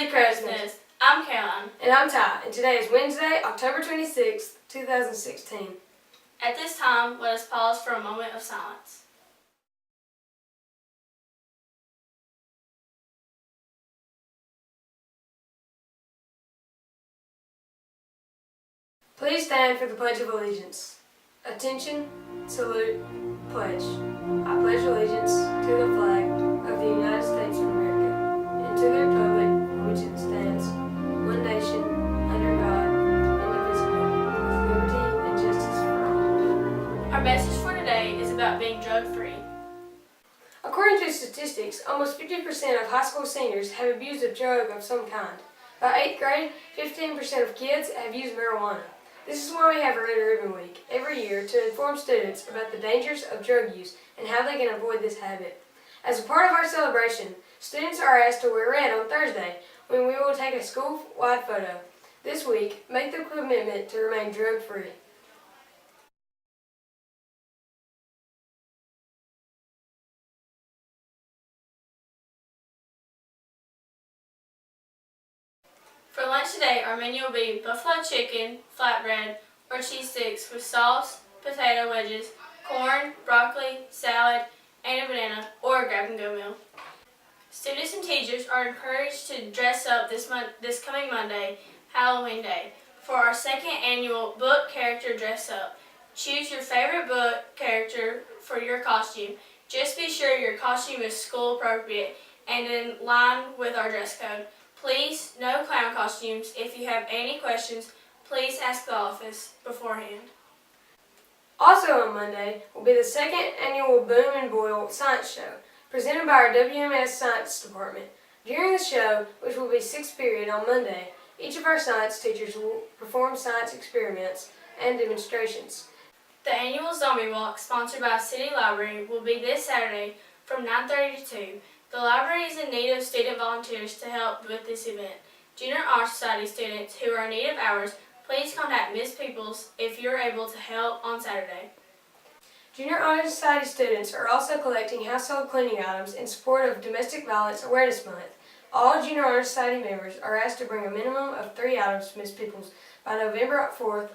the Crow's Nest. I'm Caroline. And I'm Ty, and today is Wednesday, October 26th, 2016. At this time, let us pause for a moment of silence. Please stand for the Pledge of Allegiance. Attention, salute, pledge. I pledge allegiance to the flag of the United States of America and to the republic for which it stands, one nation, under God, indivisible, with liberty and justice for all. Our message for today is about being drug-free. According to statistics, almost 50% of high school seniors have abused a drug of some kind. By 8th grade, 15% of kids have used marijuana. This is why we have a Red Ribbon Week every year to inform students about the dangers of drug use and how they can avoid this habit. As a part of our celebration, students are asked to wear red on Thursday when we will take a school-wide photo. This week, make the commitment to remain drug-free. For lunch today, our menu will be buffalo chicken, flatbread, or cheese sticks with sauce, potato wedges, corn, broccoli, salad, and a banana, or a grab-and-go meal. Students and teachers are encouraged to dress up this coming Monday, Halloween Day, for our second annual book character dress up. Choose your favorite book character for your costume. Just be sure your costume is school appropriate and in line with our dress code. Please, no clown costumes. If you have any questions, please ask the office beforehand. Also on Monday will be the second annual Boom and Boil Science Show, presented by our WMS Science Department. During the show, which will be 6th period on Monday, each of our science teachers will perform science experiments and demonstrations. The annual Zombie Walk, sponsored by City Library, will be this Saturday from 9:30 to 2. The library is in need of student volunteers to help with this event. Junior Honor Society students who are in need of hours, please contact Ms. Peoples if you're able to help on Saturday. Junior Honor Society students are also collecting household cleaning items in support of Domestic Violence Awareness Month. All Junior Honor Society members are asked to bring a minimum of 3 items to Ms. Peoples by November 4th.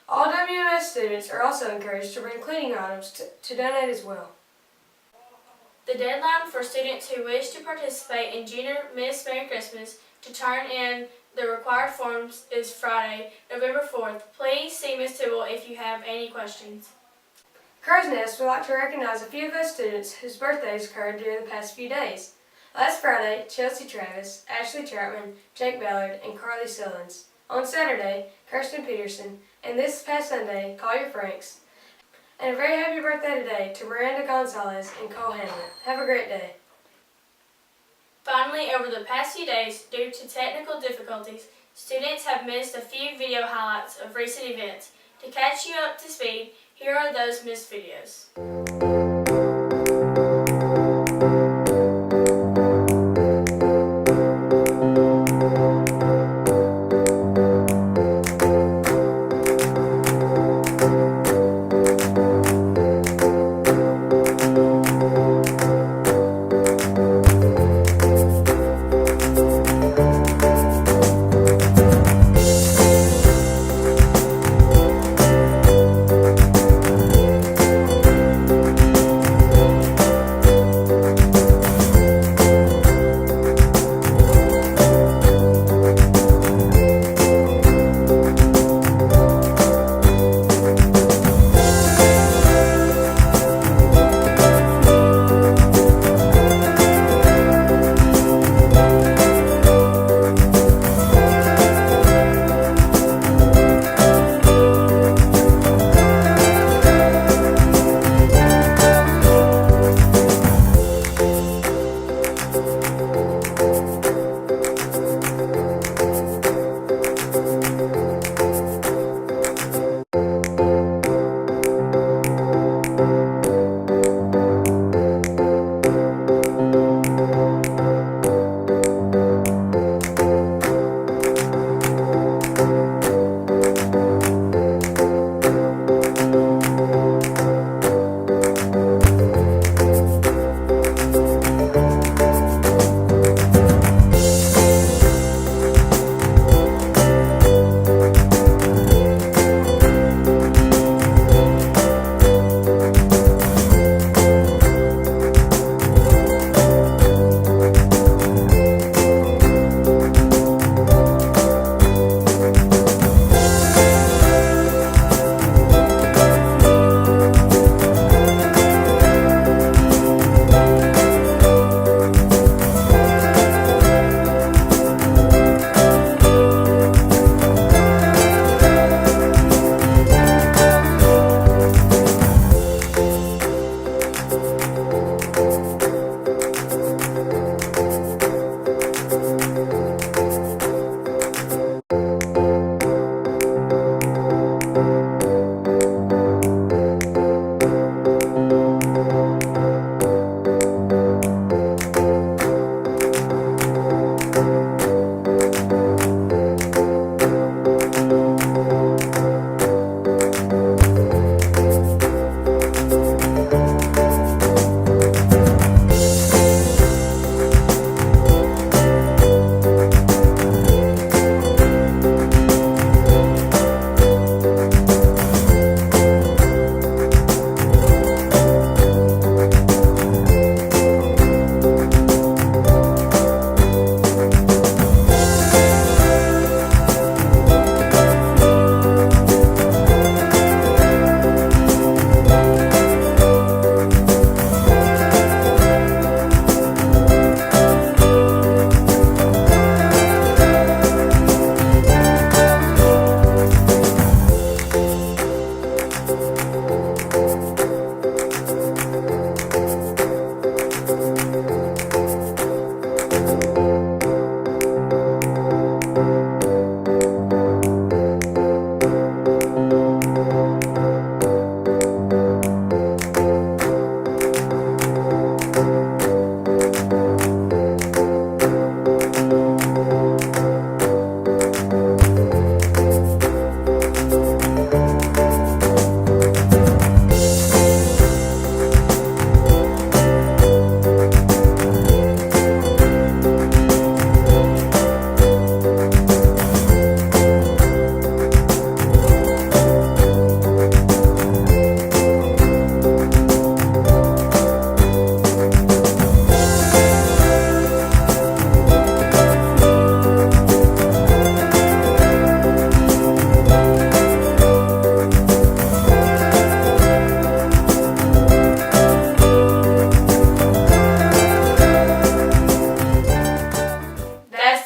All WMS students are also encouraged to bring cleaning items to donate as well. The deadline for students who wish to participate in Junior Miss Merry Christmas to turn in the required forms is Friday, November 4th. Please see Ms. Tibble if you have any questions. Crow's Nest would like to recognize a few of those students whose birthdays occurred during the past few days. Last Friday, Chelsea Travis, Ashley Troutman, Jake Ballard, and Carly Sullins. On Saturday, Kirsten Peterson, and this past Sunday, Collier Franks. And a very happy birthday today to Miranda Gonzalez and Cole Hanlon. Have a great day. Finally, over the past few days, due to technical difficulties, students have missed a few video highlights of recent events. To catch you up to speed, here are those missed videos.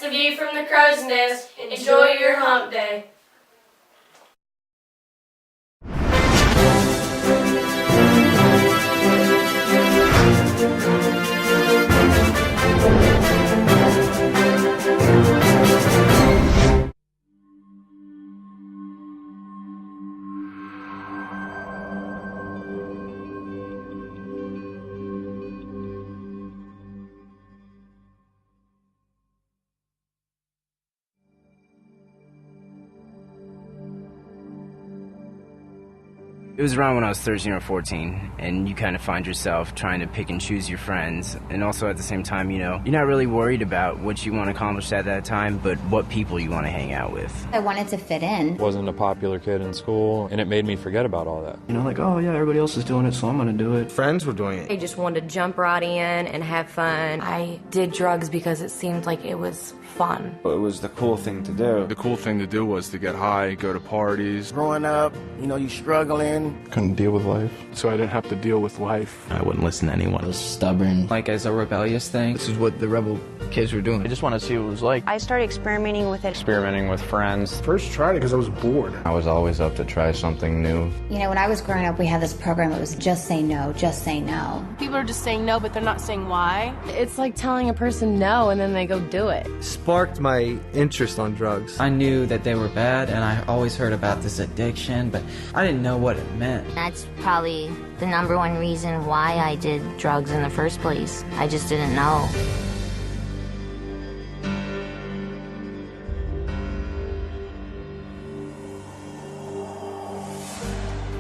the view from the crow's nest. Enjoy your hump day. It was around when I was 13 or 14, and you kind of find yourself trying to pick and choose your friends, and also at the same time, you know, you're not really worried about what you want to accomplish at that time, but what people you want to hang out with. I wanted to fit in. Wasn't a popular kid in school, and it made me forget about all that. You know, like, oh yeah, everybody else is doing it, so I'm gonna do it. Friends were doing it. I just wanted to jump right in and have fun. I did drugs because it seemed like it was fun. It was the cool thing to do. The cool thing to do was to get high, go to parties. Growing up, you know, you struggling. Couldn't deal with life, so I didn't have to deal with life. I wouldn't listen to anyone. I was stubborn. Like as a rebellious thing. This is what the rebel kids were doing. I just wanted to see what it was like. I started experimenting with it. Experimenting with friends. First tried it because I was bored. I was always up to try something new. You know, when I was growing up, we had this program that was just say no, just say no. People are just saying no, but they're not saying why. It's like telling a person no and then they go do it. Sparked my interest on drugs. I knew that they were bad, and I always heard about this addiction, but I didn't know what it meant. That's probably the #1 reason why I did drugs in the first place. I just didn't know.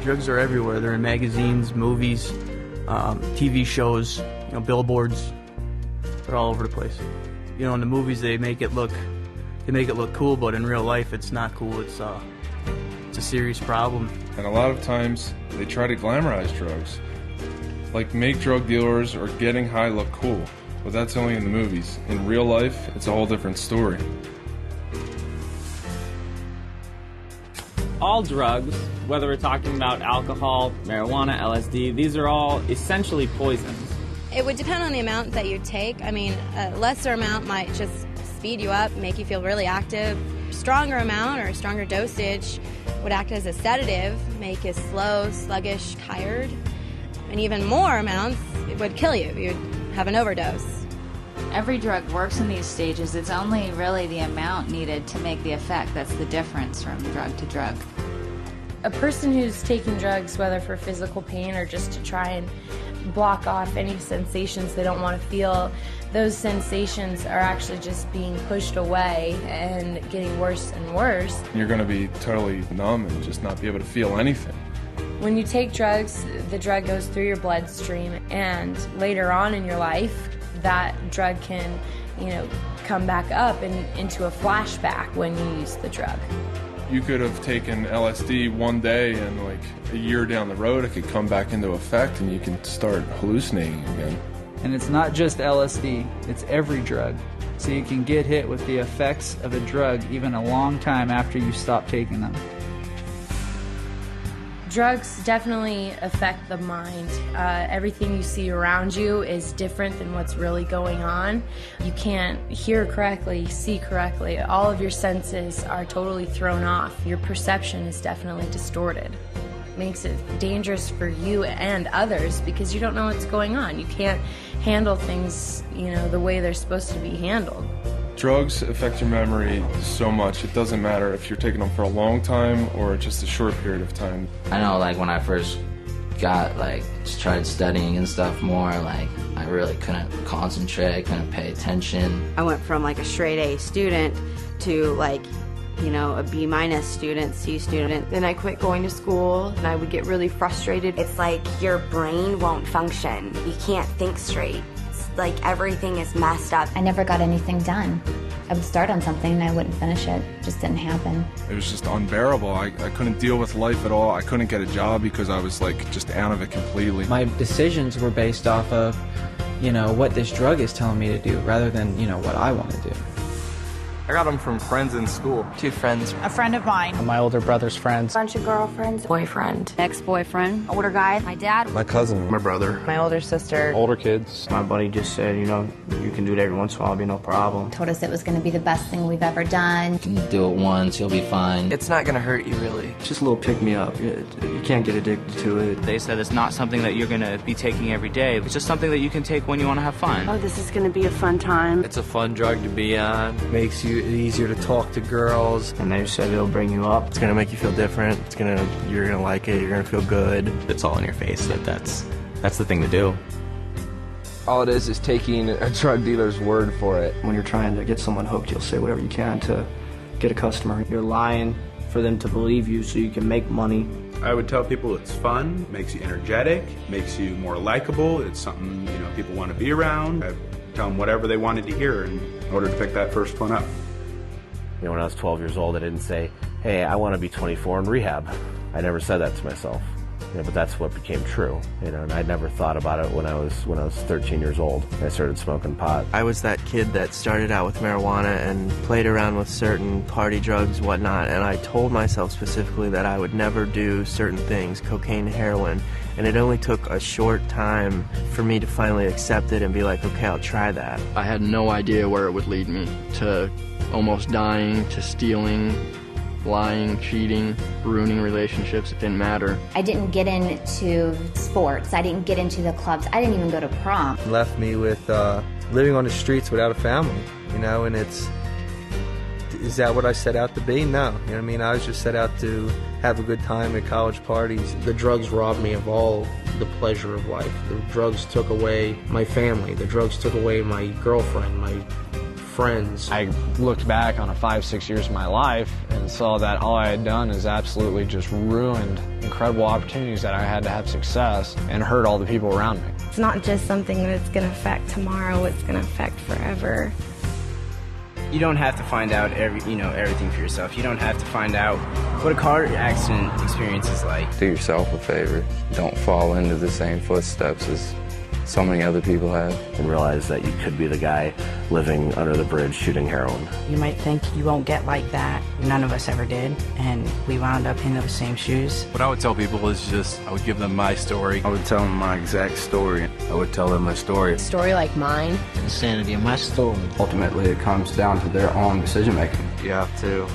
Drugs are everywhere. They're in magazines, movies, TV shows, you know, billboards. They're all over the place. You know, in the movies they make it look cool, but in real life it's not cool. It's a serious problem. And a lot of times they try to glamorize drugs, like make drug dealers or getting high look cool, but that's only in the movies. In real life, it's a whole different story. All drugs, whether we're talking about alcohol, marijuana, LSD, these are all essentially poisons. It would depend on the amount that you take. I mean, a lesser amount might just speed you up, make you feel really active. Stronger amount or stronger dosage would act as a sedative, make you slow, sluggish, tired. And even more amounts, it would kill you. You'd have an overdose. Every drug works in these stages. It's only really the amount needed to make the effect that's the difference from drug to drug. A person who's taking drugs, whether for physical pain or just to try and block off any sensations they don't want to feel, those sensations are actually just being pushed away and getting worse and worse. You're going to be totally numb and just not be able to feel anything. When you take drugs, the drug goes through your bloodstream, and later on in your life, that drug can, you know, come back up and into a flashback when you use the drug. You could have taken LSD one day and like a year down the road it could come back into effect and you can start hallucinating again. And it's not just LSD, it's every drug. So you can get hit with the effects of a drug even a long time after you stop taking them. Drugs definitely affect the mind. Everything you see around you is different than what's really going on. You can't hear correctly, see correctly. All of your senses are totally thrown off. Your perception is definitely distorted. It makes it dangerous for you and others because you don't know what's going on. You can't handle things, you know, the way they're supposed to be handled. Drugs affect your memory so much. It doesn't matter if you're taking them for a long time or just a short period of time. I know, like, when I first tried studying and stuff more, like, I really couldn't concentrate, I couldn't pay attention. I went from like a straight A student to like, you know, a B- student, C student. Then I quit going to school and I would get really frustrated. It's like your brain won't function. You can't think straight. Like everything is messed up. I never got anything done. I would start on something and I wouldn't finish it. It just didn't happen. It was just unbearable. I couldn't deal with life at all. I couldn't get a job because I was like just out of it completely. My decisions were based off of, you know, what this drug is telling me to do rather than, you know, what I want to do. I got them from friends in school. 2 friends. A friend of mine. My older brother's friends. Bunch of girlfriends. Boyfriend. Ex-boyfriend. Older guy. My dad. My cousin. My brother. My older sister. Older kids. My buddy just said, you know, you can do it every once in a while, it'll be no problem. Told us it was going to be the best thing we've ever done. You can do it once, you'll be fine. It's not gonna hurt you, really. It's just a little pick-me-up. You can't get addicted to it. They said it's not something that you're going to be taking every day. It's just something that you can take when you want to have fun. Oh, this is gonna be a fun time. It's a fun drug to be on. Makes you easier to talk to girls. And they said it'll bring you up. It's gonna make you feel different. You're gonna like it. You're gonna feel good. It's all in your face. That's the thing to do. All it is taking a drug dealer's word for it. When you're trying to get someone hooked, you'll say whatever you can to get a customer. You're lying for them to believe you so you can make money. I would tell people it's fun, makes you energetic, makes you more likable. It's something, you know, people want to be around. I tell them whatever they wanted to hear in order to pick that first one up. You know, when I was 12 years old, I didn't say, hey, I want to be 24 in rehab. I never said that to myself. You know, but that's what became true. You know, and I never thought about it when I was 13 years old. I started smoking pot. I was that kid that started out with marijuana and played around with certain party drugs, whatnot, and I told myself specifically that I would never do certain things, cocaine, heroin, and it only took a short time for me to finally accept it and be like, okay, I'll try that. I had no idea where it would lead me, to almost dying, to stealing, lying, cheating, ruining relationships. It didn't matter. I didn't get into sports. I didn't get into the clubs. I didn't even go to prom. Left me with living on the streets without a family, you know, and is that what I set out to be? No, you know what I mean? I was just set out to have a good time at college parties. The drugs robbed me of all the pleasure of life. The drugs took away my family. The drugs took away my girlfriend, my friends. I looked back on 5-6 years of my life and saw that all I had done is absolutely just ruined incredible opportunities that I had to have success and hurt all the people around me. It's not just something that's gonna affect tomorrow, it's gonna affect forever. You don't have to find out everything for yourself. You don't have to find out what a car accident experience is like. Do yourself a favor. Don't fall into the same footsteps as so many other people have. And realize that you could be the guy living under the bridge shooting heroin. You might think you won't get like that. None of us ever did, and we wound up in those same shoes. What I would tell people is just, I would give them my story. I would tell them my exact story. I would tell them my story. A story like mine. Insanity of my story. Ultimately, it comes down to their own decision making. You have to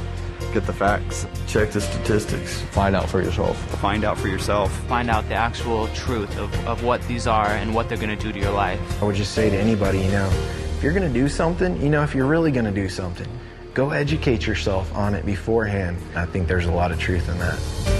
get the facts, check the statistics. Find out for yourself. Find out for yourself. Find out the actual truth of what these are and what they're going to do to your life. I would just say to anybody, you know, if you're going to do something, you know, if you're really going to do something, go educate yourself on it beforehand. I think there's a lot of truth in that.